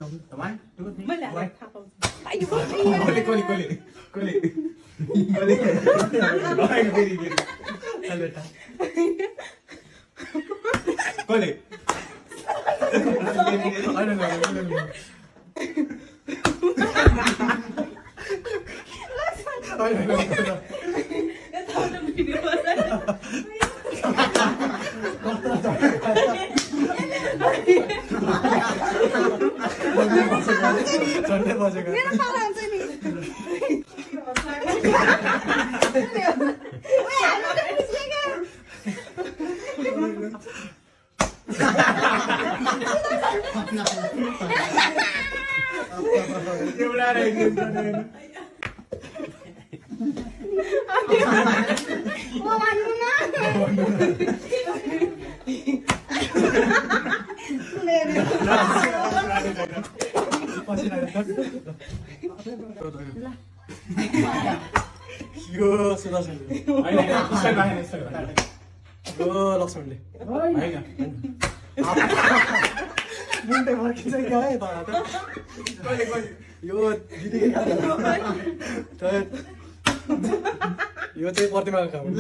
Teman? Mana? Tak you Kole. Kole. Kau tahu dalam video mana? Meron parang sini. Weh, ano dah ni sekarang? Mau mana? Yo, sudah sudah. Yo, langsung deh. Munde makin saya gaya tak. Yo, didi kan. Yo, saya party makan kamu.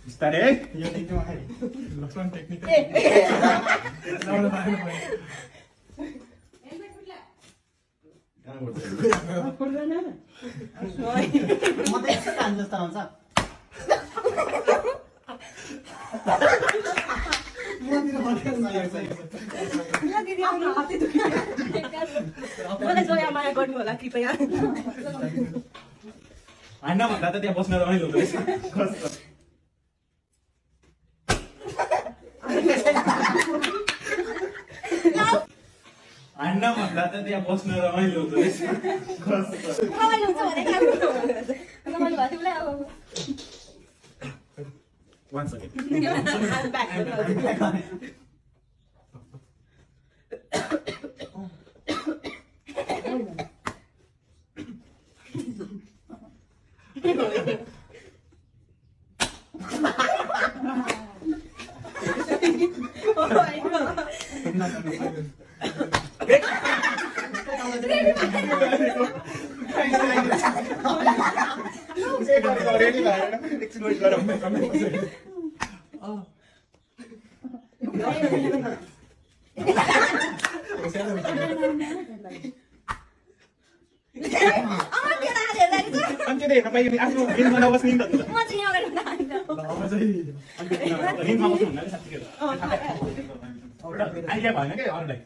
Start eh? Langsung teknik. Boleh saya main gol bola कृपया. Anda mah data dia bos narawan lu. Anda mah data dia bos narawan lu. Kau yang tu ada kan? Kau malu hati boleh apa? One second. I'm back. Anche deh, apa ini aku ini mana was ninda. Macam yang orang dah. Lama saya. Ini mau masuk nanti satu kilo. Ayo apa? Nanti orang lain.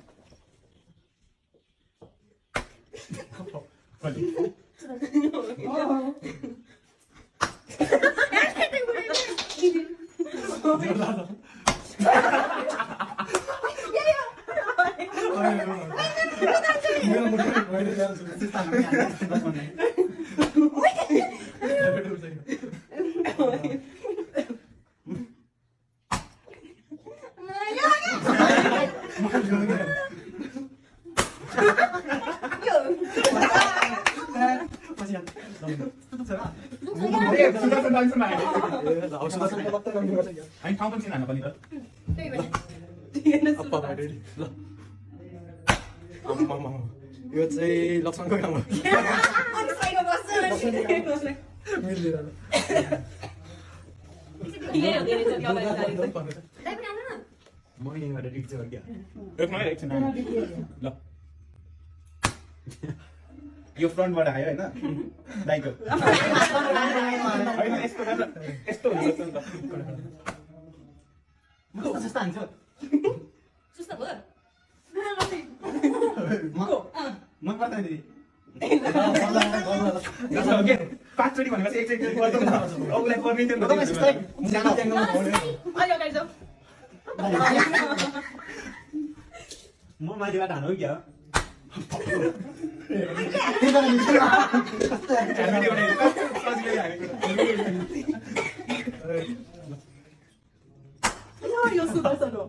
Sudah senang senang. Ayo kamu sini apa nih? Apa apa dari? Lah. Mama. Yo, saya langsung kau kamu. Ang saya bosan. Milih. Iya, dia itu dia orang dari itu. Tapi mana? Mau yang ada di kecil lagi. mana एक सुना ल यो फ्रन्टबाट आयो हैन दाइको हैन यस्तो गरेर यस्तो हुन्छ नि त म कस्तो हान्छ Susah ber. म पर्दैन दिदी ओके पाँचचोटि भनेपछि एकचोटि गर्दै अरूलाई पर्मिसन Ayo guys. म माथिबाट हानु क्या यो सुदर्शन हो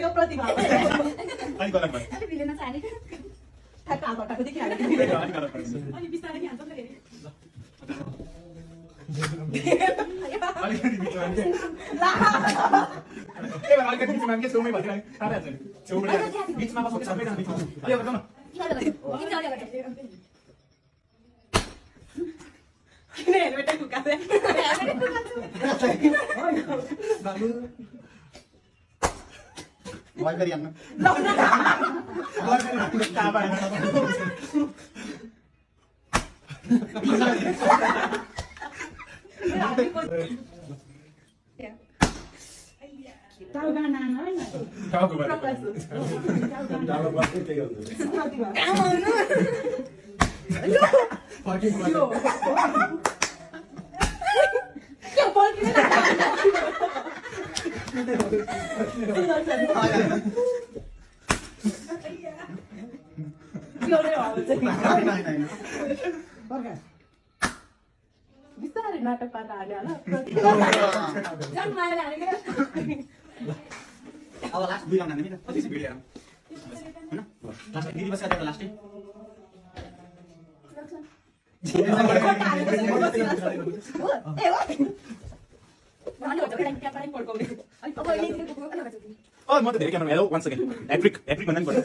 यो प्रतिभा हो अनि गलत भयो अलिक भिलेन चाहिँ हालेको ठ्याक्क हात हटाएको देखिहाल्यो अनि गलत भयो अनि बिस्तारै नि हान्छ नि अलिकति बिचमा के अलिकति बिचमा के छेउमै भयो थाहा छ छेउबाट बिचमा बसेको सबैजना बिचमा अलि अब किन हेलमेटै फुकाएको भय गरिहाल्नु टाउका नाना होइन बिस्तारै नाटक पार्न हाल्यो होला झन् मारेर हालेको अब लास्ट दुई राउन्ड हान्ने नि त पछि भिडियो हैन लास्ट दिदी बसेर एउटा लास्टै म त धेरै क्यामेरा हेलो वान सेकेन्ड एप्रिक भन्दा नि पर्छ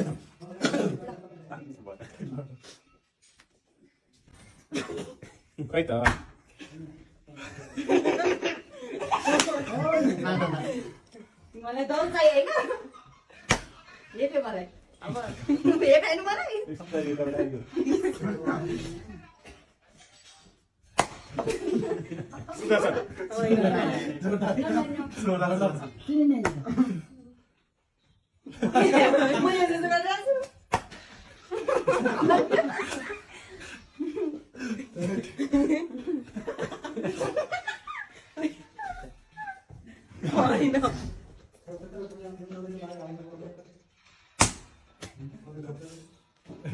खै त मलाई दल चाहियो होइन हेप्यो मलाई अब हेपाइनु मलाई म यहाँ जस्तो गरिरहेको छु होइन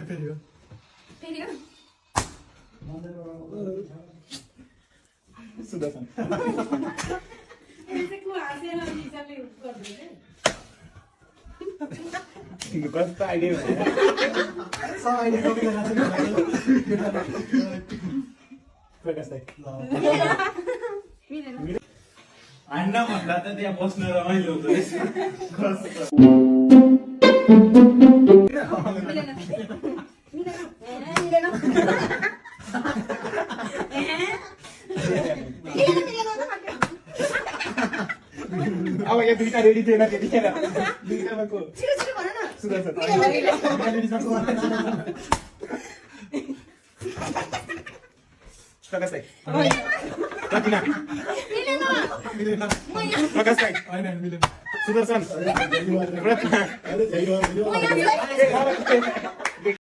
फेरि हो सुदर्शन कस्तो आइडिया हान्न भन्दा त त्यहाँ बस्न रमाइलो हुँदो रहेछ अब यहाँ दुईटा रेडी थिएन त्यतिखेर दुईटामा को छिटो छिटो भन न सुदर्शन प्रकाश भाइ कतिना प्रकाश भाइ सुदर्शन